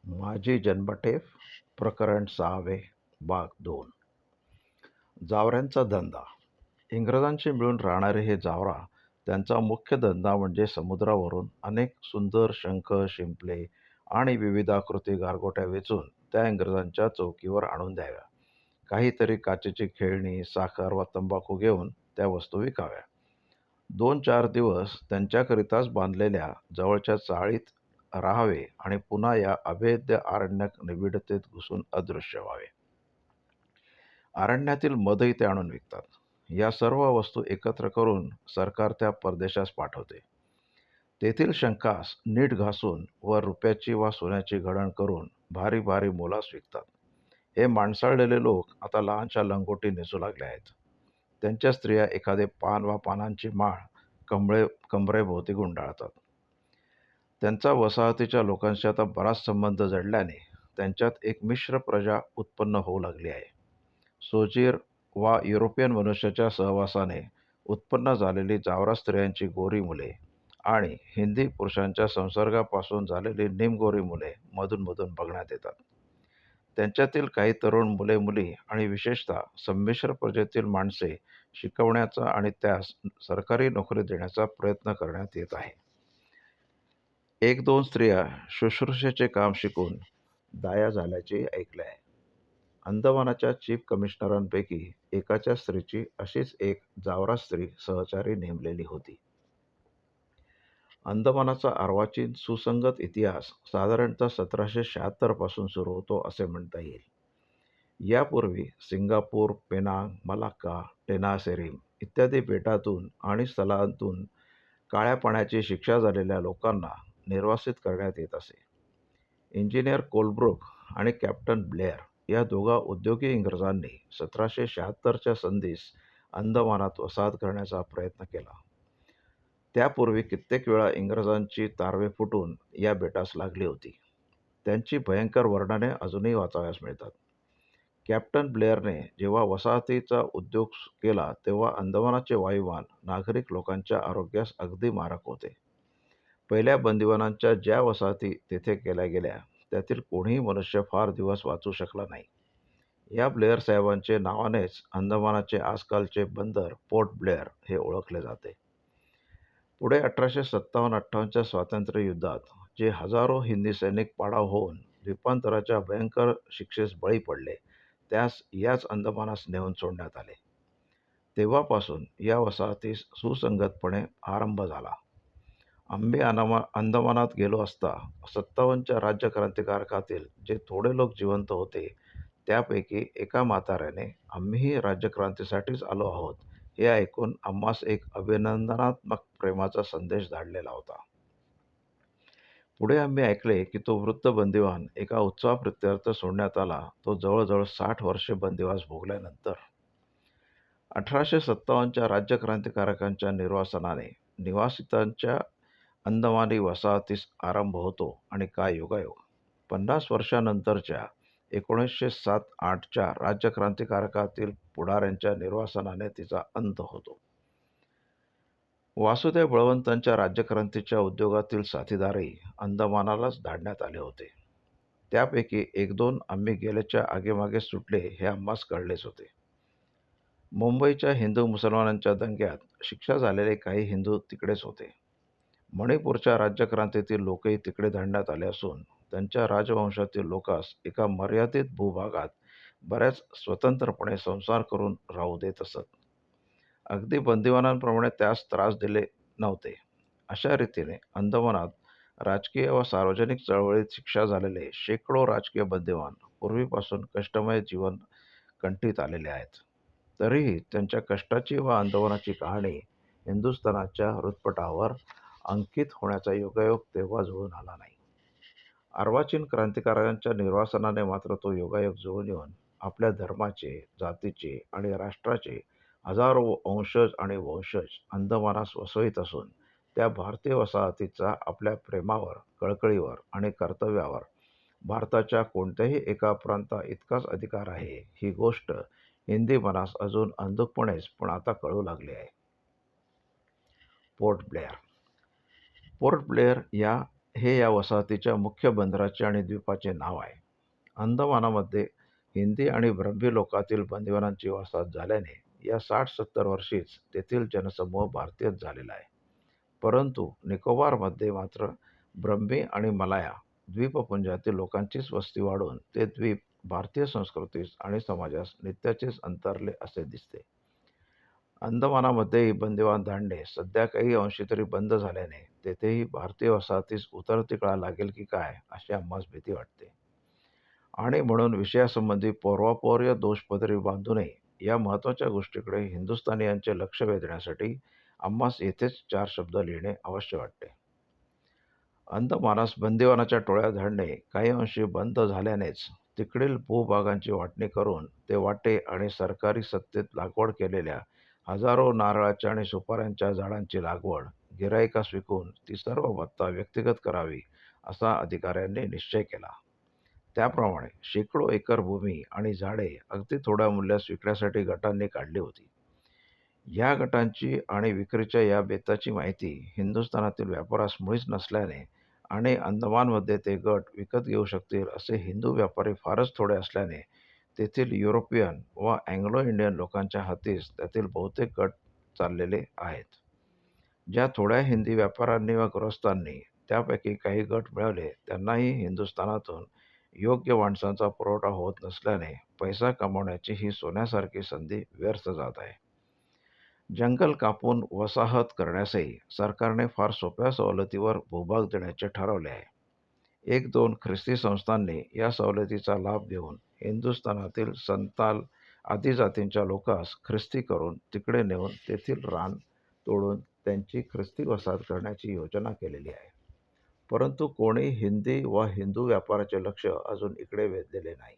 माझी जन्मठेप प्रकरण 6 भाग 2. जावऱ्यांचा धंदा. इंग्रजांशी मिळून राहणारे हे जावरा त्यांचा मुख्य धंदा म्हणजे समुद्रावरून अनेक सुंदर शंख, शिंपले आणि विविधाकृती गारगोट्या वेचून त्या इंग्रजांच्या चौकीवर आणून द्याव्या. काहीतरी काचेची खेळणी, साखर वा तंबाखू घेऊन त्या वस्तू विकाव्या. 2-4 दिवस त्यांच्याकरिताच बांधलेल्या जवळच्या चाळीत राहावे आणि पुन्हा या अभेद्य अरण्यक निबिडतेत घुसून अदृश्य व्हावे. अरण्यातील मधही ते आणून विकतात. या सर्व वस्तू एकत्र करून सरकार त्या परदेशास पाठवते. तेथील शंखास नीट घासून व रुपयाची वा सोन्याची घडण करून भारी भारी मोलास विकतात. हे माणसाळलेले लोक आता लहानशा लंगोटी नेसू लागले आहेत. त्यांच्या स्त्रिया एखादे पान वा पानांची माळ कंबरेभोवती गुंडाळतात. त्यांचा वसाहतीच्या लोकांशी आता बराच संबंध जडल्याने त्यांच्यात एक मिश्र प्रजा उत्पन्न होऊ लागली आहे. सोजीर वा युरोपियन मनुष्याच्या सहवासाने उत्पन्न झालेली जावरा स्त्रियांची गोरी मुले आणि हिंदी पुरुषांच्या संसर्गापासून झालेली निमगोरी मुले मधून बघण्यात येतात. त्यांच्यातील काही तरुण मुले मुली आणि विशेषतः संमिश्र प्रजेतील माणसे शिकवण्याचा आणि त्यास सरकारी नोकरी देण्याचा प्रयत्न करण्यात येत आहे. 1-2 स्त्रिया शुश्रूषेचे काम शिकून दाया झाल्याचे ऐकले आहे. अंदमानाच्या चीफ कमिशनरांपैकी एकाच्या स्त्रीची अशीच एक जावरा स्त्री सहचारी नेमलेली होती. अंदमानाचा अर्वाचीन सुसंगत इतिहास साधारणतः 1776 पासून सुरू होतो असे म्हणता येईल. यापूर्वी सिंगापूर, पेनांग, मलाक्का, टेनासेरिम इत्यादी बेटातून आणि स्थलांतून काळ्या पाण्याची शिक्षा झालेल्या लोकांना निर्वासित करण्यात येत असे. इंजिनियर कोलब्रुक आणि कॅप्टन ब्लेअर या दोघा उद्योगी इंग्रजांनी 1776च्या संधीस अंदमानात वसाहत करण्याचा प्रयत्न केला. त्यापूर्वी कित्येक वेळा इंग्रजांची तारवे फुटून या बेटास लागली होती. त्यांची भयंकर वर्णने अजूनही वाचाव्यास मिळतात. कॅप्टन ब्लेअरने जेव्हा वसाहतीचा उद्योग केला तेव्हा अंदमानाचे वायुमान नागरिक लोकांच्या आरोग्यास अगदी मारक होते. पहिल्या बंदिवानांच्या ज्या वसाहती तेथे केल्या गेल्या त्यातील कोणीही मनुष्य फार दिवस वाचू शकला नाही. या ब्लेअर साहेबांचे नावानेच अंदमानाचे आजकालचे बंदर पोर्ट ब्लेअर हे ओळखले जाते. पुढे 1857-58च्या स्वातंत्र्य युद्धात जे हजारो हिंदी सैनिक पाडाव होऊन द्वीपांतराच्या भयंकर शिक्षेस बळी पडले त्यास याच अंदमानास नेऊन सोडण्यात आले. तेव्हापासून या वसाहतीस सुसंगतपणे आरंभ झाला. आम्ही अंदमानात गेलो असता 57च्या राज्यक्रांतिकारकातील जे थोडे लोक जिवंत होते त्यापैकी एका म्हाताऱ्याने आम्हीही राज्यक्रांतीसाठीच आलो आहोत हे ऐकून आम्हास एक अभिनंदनात्मक प्रेमाचा संदेश धाडलेला होता. पुढे आम्ही ऐकले की तो वृद्ध बंदिवान एका उत्सवाप्रित्यर्थ सोडण्यात आला. तो जवळजवळ 60 वर्षे बंदिवास भोगल्यानंतर 1857च्या राज्यक्रांतिकारकांच्या निर्वासनाने निवासितांच्या अंदमानी वसाहतीस आरंभ होतो आणि काय योगायोग! 50 वर्षांनंतरच्या 1907-08च्या राज्यक्रांतिकारकातील पुढाऱ्यांच्या निर्वासनाने तिचा अंत होतो. वासुदेव बळवंतांच्या राज्यक्रांतीच्या उद्योगातील साथीदारही अंदमानालाच धाडण्यात आले होते. त्यापैकी 1-2 आम्ही गेल्याच्या आगेमागे सुटले हे आम्हास कळलेच होते. मुंबईच्या हिंदू मुसलमानांच्या दंग्यात शिक्षा झालेले काही हिंदू तिकडेच होते. मणिपूरच्या राज्यक्रांतीतील लोकही तिकडे धाडण्यात आले असून त्यांच्या राजवंशातील लोकास एका मर्यादित भूभागात बऱ्याच स्वतंत्रपणे संसार करून राहू देत असत. अगदी बंदिवानांप्रमाणे त्यास त्रास दिले नव्हते. अशा रीतीने अंदमानात राजकीय व सार्वजनिक चळवळीत शिक्षा झालेले शेकडो राजकीय बंदिवान पूर्वीपासून कष्टमय जीवन कंठीत आलेले आहेत. तरीही त्यांच्या कष्टाची व आंदोलनाची कहाणी हिंदुस्थानाच्या हृदयपटावर अंकित होण्याचा योगायोग तेव्हा जुळून आला नाही. अर्वाचीन क्रांतिकारकांच्या निर्वासनाने मात्र तो योगायोग जुळून येऊन आपल्या धर्माचे, जातीचे आणि राष्ट्राचे हजारो अंशज आणि वंशज अंदमानास वसवित असून त्या भारतीय वसाहतीचा आपल्या प्रेमावर, कळकळीवर आणि कर्तव्यावर भारताच्या कोणत्याही एका प्रांता इतकाच अधिकार आहे ही गोष्ट हिंदी मनास अजून अंधुकपणेच पण आता कळू लागली आहे. पोर्ट ब्लेअर. पोर्ट ब्लेअर या हे या वसाहतीच्या मुख्य बंदराचे आणि द्वीपाचे नाव आहे. अंदमानामध्ये हिंदी आणि ब्रह्मी लोकातील बंदिवानांची वसाहत झाल्याने या 60-70 वर्षीच तेथील जनसमूह भारतीयच झालेला आहे. परंतु निकोबारमध्ये मात्र ब्रह्मी आणि मलाया द्वीपपुंजातील लोकांचीच वस्ती वाढून ते द्वीप भारतीय संस्कृतीस आणि समाजास नित्याचेच अंतरले असे दिसते. अंदमानामध्येही बंदिवान धाडणे सध्या काही अंशी तरी बंद झाल्याने तेथेही भारतीय वसाहतीस उतरती कळा लागेल की काय अशी आम्हास भीती वाटते. आणि म्हणून विषयासंबंधी पूर्वापूर्व दोषपदरी बांधू नये या महत्त्वाच्या गोष्टीकडे हिंदुस्थानियांचे लक्ष वेधण्यासाठी आम्हास येथेच 4 शब्द लिहिणे आवश्यक वाटते. अंदमानास बंदिवानाच्या टोळ्या धाडणे काही अंशी बंद झाल्यानेच तिकडील भूभागांची वाटणी करून ते वाटे आणि सरकारी सत्तेत लागवड केलेल्या हजारो नारळाच्या आणि सुपाऱ्यांच्या झाडांची लागवड गिराईकास विकून ती सर्व भत्ता व्यक्तिगत करावी असा अधिकाऱ्यांनी निश्चय केला. त्याप्रमाणे शेकडो एकर भूमी आणि झाडे अगदी थोड्या मूल्यास विकण्यासाठी गटांनी काढली होती. या गटांची आणि विक्रीच्या या बेताची माहिती हिंदुस्थानातील व्यापारास मुळीच नसल्याने आणि अंदमानमध्ये ते गट विकत घेऊ शकतील असे हिंदू व्यापारी फारच थोडे असल्याने तेथील युरोपियन व अँग्लो इंडियन लोकांच्या हातीस त्यातील बहुतेक गट चाललेले आहेत. ज्या थोड्या हिंदी व्यापाऱ्यांनी व गृहस्थांनी त्यापैकी काही गट मिळवले त्यांनाही हिंदुस्थानातून योग्य माणसांचा पुरवठा होत नसल्याने पैसा कमावण्याची ही सोन्यासारखी संधी व्यर्थ जात आहे. जंगल कापून वसाहत करण्यासही सरकारने फार सोप्या सवलतीवर भूभाग देण्याचे ठरवले आहे. 1-2 ख्रिस्ती संस्थांनी या सवलतीचा लाभ घेऊन हिंदुस्थानातील संताल आदी जातींच्या लोकांस ख्रिस्ती करून तिकडे नेऊन तेथील रान तोडून त्यांची ख्रिस्ती वसाहत करण्याची योजना केलेली आहे. परंतु कोणी हिंदी व हिंदू व्यापाराचे लक्ष अजून इकडे वेधलेले नाही.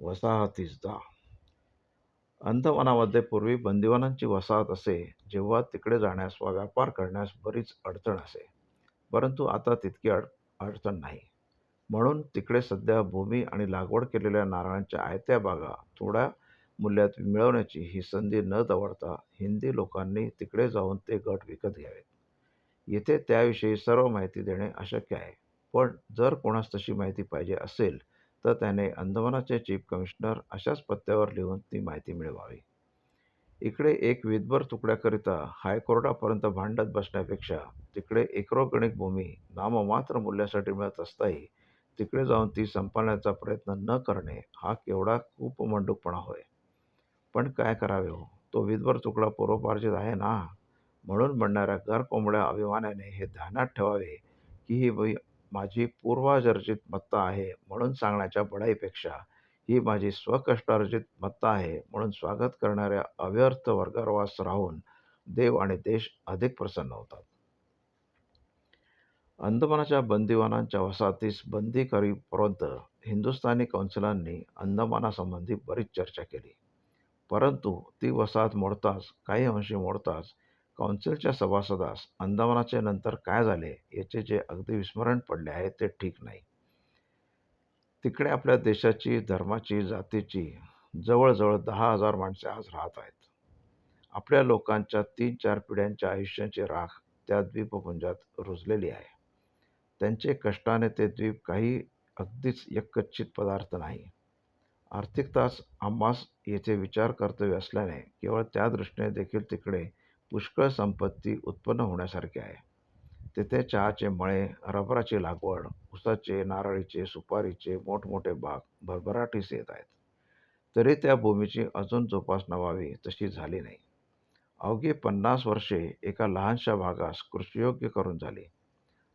वसाहतीस जा. अंदमानामध्ये पूर्वी बंदिवानांची वसाहत असे, जेव्हा तिकडे जाण्यास वा व्यापार करण्यास बरीच अडचण असे. परंतु आता तितकी अडचण नाही. म्हणून तिकडे सध्या भूमी आणि लागवड केलेल्या नारळांच्या आयत्या बागा थोड्या मूल्यात मिळवण्याची ही संधी न दवडता हिंदी लोकांनी तिकडे जाऊन ते गट विकत घ्यावेत. येथे त्याविषयी सर्व माहिती देणे अशक्य आहे. पण जर कोणास तशी माहिती पाहिजे असेल तर त्याने अंदमानाचे चीफ कमिशनर अशाच पत्त्यावर लिहून ती माहिती मिळवावी. इकडे एक विधभर तुकड्याकरिता हायकोर्टापर्यंत भांडत बसण्यापेक्षा तिकडे एकरोगणिक भूमी नाममात्र मूल्यासाठी मिळत असताही तिकडे जाऊन ती संपादण्याचा प्रयत्न न करणे हा केवढा कूपमंडूकपणा होय. पण काय करावे हो, तो विधभर तुकडा पूर्वपार्जित आहे ना. म्हणून म्हणणाऱ्या घरकोंबड्या अभिमानाने हे ध्यानात ठेवावे की ही माझी पूर्वाजर्जित मत्ता आहे म्हणून सांगण्याच्या बढाईपेक्षा ही माझी स्वकष्टार्जित मत्ता आहे म्हणून स्वागत करणाऱ्या अव्यर्थ वर्गावास राहून देव आणि देश अधिक प्रसन्न होतात. अंदमानाच्या बंदिवानांच्या वसाहतीस बंदी करीपर्यंत हिंदुस्थानी कौन्सिलांनी अंदमानासंबंधी बरीच चर्चा केली. परंतु ती वसाहत मोडताच, काही अंशी मोडताच कौन्सिलच्या सभासदास अंदमानाचे नंतर काय झाले याचे जे अगदी विस्मरण पडले आहे ते ठीक नाही. तिकडे आपल्या देशाची, धर्माची, जातीची जवळजवळ 10,000 माणसे आज राहत आहेत. आपल्या लोकांच्या 3-4 पिढ्यांच्या आयुष्याची राख त्या द्वीपपुंजात रुजलेली आहे. त्यांचे कष्टाने ते द्वीप काही अगदीच यक्कच्चित पदार्थ नाही. आर्थिकताच आम्हास येथे विचार कर्तव्य असल्याने केवळ त्या दृष्टीने देखील तिकडे पुष्कळ संपत्ती उत्पन्न होण्यासारखी आहे. तेथे चहाचे मळे, रबराची लागवड, उसाचे, नारळीचे, सुपारीचे मोठमोठे बाग भरभराटीस येत आहेत. तरी त्या भूमीची अजून जोपासना व्हावी तशी झाली नाही. अवघी 50 वर्षे एका लहानशा भागास कृषीयोग्य करून झाली.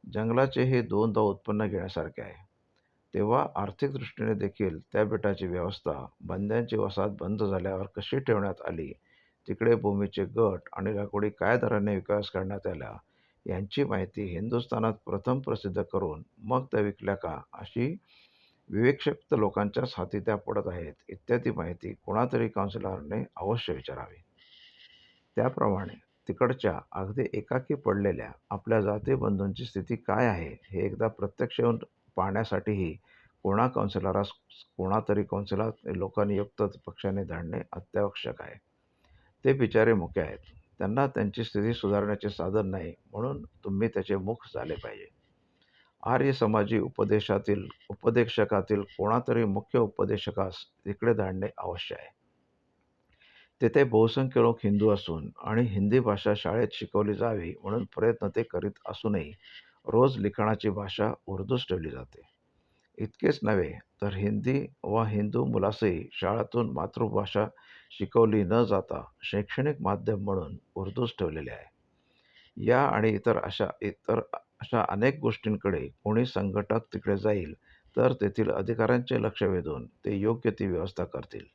जंगलाचे हे 2 उत्पन्न घेण्यासारखे आहे. तेव्हा आर्थिक दृष्टीने देखील त्या बेटाची व्यवस्था बंद्यांची वसाहत बंद झाल्यावर कशी ठेवण्यात आली, तिकडे भूमीचे गट आणि लागवडी काय दराने विकास करण्यात आला यांची माहिती हिंदुस्थानात प्रथम प्रसिद्ध करून मग त्या विकल्या का अशी विवेकशक्त लोकांच्याच हाती त्या पडत आहेत इत्यादी माहिती कोणातरी काउन्सिलरने अवश्य विचारावी. त्याप्रमाणे तिकडच्या अगदी एकाकी पडलेल्या आपल्या जातीबंधूंची स्थिती काय आहे हे एकदा प्रत्यक्ष येऊन पाहण्यासाठीही कोणातरी कौन्सिलात लोकनियुक्त पक्षाने धाडणे अत्यावश्यक आहे. ते बिचारे मुके आहेत. त्यांना त्यांची स्थिती सुधारण्याचे साधन नाही, म्हणून तुम्ही त्याचे मुख झाले पाहिजे. आर्य समाजी उपदेशकातील कोणातरी मुख्य उपदेशकास तिकडे धाडणे आवश्यक आहे. तेथे बहुसंख्य लोक हिंदू असून आणि हिंदी भाषा शाळेत शिकवली जावी म्हणून प्रयत्न ते करीत असूनही रोज लिखाणाची भाषा उर्दूच ठेवली जाते. इतकेच नव्हे तर हिंदी व हिंदू मुलासही शाळातून मातृभाषा शिकवली न जाता शैक्षणिक माध्यम म्हणून उर्दूच ठेवलेले आहे. या आणि इतर अशा अनेक गोष्टींकडे कोणी संघटक तिकडे जाईल तर तेथील अधिकाऱ्यांचे लक्ष वेधून ते योग्य ती व्यवस्था करतील.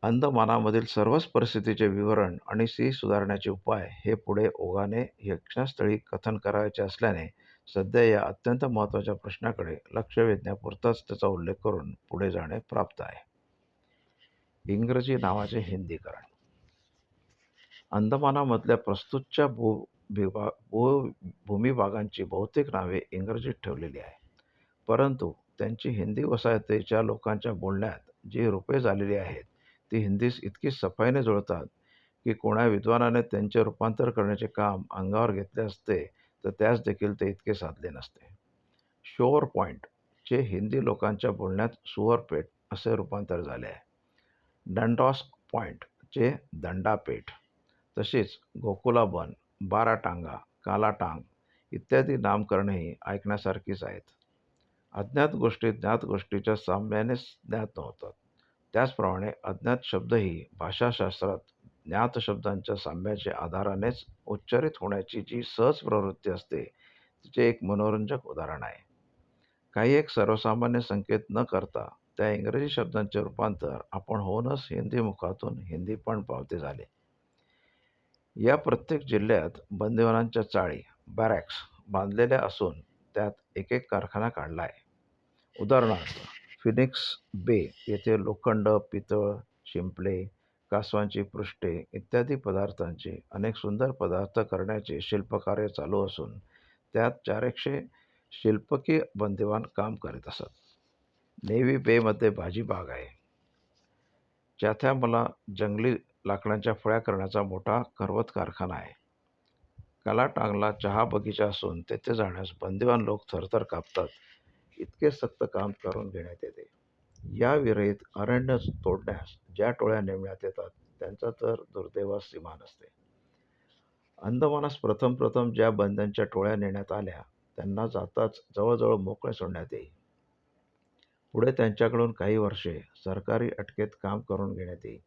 अंदमानामधील सर्वच परिस्थितीचे विवरण आणि ती सुधारण्याचे उपाय हे पुढे ओघाने यक्षस्थळी कथन करायचे असल्याने सध्या या अत्यंत महत्त्वाच्या प्रश्नाकडे लक्ष वेधण्यापुरताच त्याचा उल्लेख करून पुढे जाणे प्राप्त आहे. इंग्रजी नावाचे हिंदीकरण. अंदमानामधल्या प्रस्तुतच्या भूमिभागांची बहुतेक नावे इंग्रजीत ठेवलेली आहे, परंतु त्यांची हिंदी वसाहतीच्या लोकांच्या बोलण्यात जी रूपे झालेली आहेत ती हिंदीस इतकी सफाईने जुळतात की कोणा विद्वानाने त्यांचे रूपांतर करण्याचे काम अंगावर घेतले असते तर त्यास देखील ते इतके साधले नसते. शोअर पॉईंट चे हिंदी लोकांच्या बोलण्यात सुअरपेट असे रूपांतर झाले आहे. डंडॉस पॉईंट चे दंडापेठ, तसेच गोकुलाबन, बाराटांगा, कालाटांग इत्यादी नामकरणेही ऐकण्यासारखीच आहेत. अज्ञात गोष्टी ज्ञात गोष्टीच्या साम्यानेच ज्ञात नव्हतात, त्याचप्रमाणे अज्ञात शब्दही भाषाशास्त्रात ज्ञात शब्दांच्या साम्याच्या आधारानेच उच्चारित होण्याची जी सहज प्रवृत्ती असते तिचे एक मनोरंजक उदाहरण आहे. काही एक सर्वसामान्य संकेत न करता त्या इंग्रजी शब्दांचे रूपांतर आपण होऊनच हिंदी मुखातून हिंदीपण पावते झाले. या प्रत्येक जिल्ह्यात बंदिवानांच्या चाळी बॅरॅक्स बांधलेल्या असून त्यात एक एक कारखाना काढला आहे. उदाहरणार्थ फिनिक्स बे येथे लोखंड, पितळ, शिंपले, कासवांची पृष्ठे इत्यादी पदार्थांचे अनेक सुंदर पदार्थ करण्याचे शिल्पकार्य चालू असून त्यात 400 शिल्पकी बंदिवान काम करीत असत. नेव्ही बेमध्ये भाजी बाग आहे. चॅथॅमला जंगली लाकडांच्या फळ्या करण्याचा मोठा करवत कारखाना आहे. कलाटांगला चहा बगीचा असून तेथे जाण्यास बंदिवान लोक थरथर कापतात, इतके सक्त काम करून घेण्यात येते. या विरहित अरण्य तोडण्यास ज्या टोळ्या नेमण्यात येतात त्यांचा तर दुर्दैवास सीमा नसते. अंदमानास प्रथम ज्या बंद्यांच्या टोळ्या नेण्यात आल्या त्यांना जाताच जवळजवळ मोकळे सोडण्यात येई. पुढे त्यांच्याकडून काही वर्षे सरकारी अटकेत काम करून घेण्यात येई.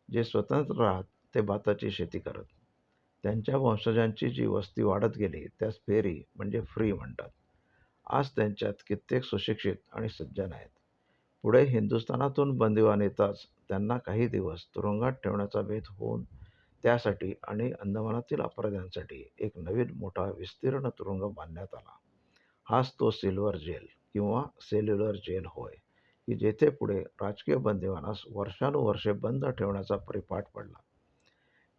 जे स्वतंत्र राहत ते भाताची शेती करत. त्यांच्या वंशजांची जी वस्ती वाढत गेली त्यास फेरी म्हणजे फ्री म्हणतात. आज त्यांच्यात कित्येक सुशिक्षित आणि सज्जन आहेत. पुढे हिंदुस्थानातून बंदिवान येताच त्यांना काही दिवस तुरुंगात ठेवण्याचा बेत होऊन त्यासाठी आणि अंदमानातील अपराध्यांसाठी एक नवीन मोठा विस्तीर्ण तुरुंग बांधण्यात आला. हाच तो सिल्व्हर जेल किंवा सेल्युलर जेल होय, की जेथे पुढे राजकीय बंदिवानास वर्षानुवर्षे बंद ठेवण्याचा परिपाठ पडला,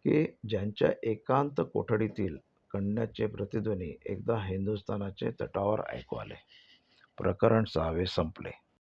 की ज्यांच्या एकांत कोठडीतील कण्याचे प्रतिध्वनी एकदा हिंदुस्थानाचे तटावर ऐकू आले. प्रकरण 6 संपले.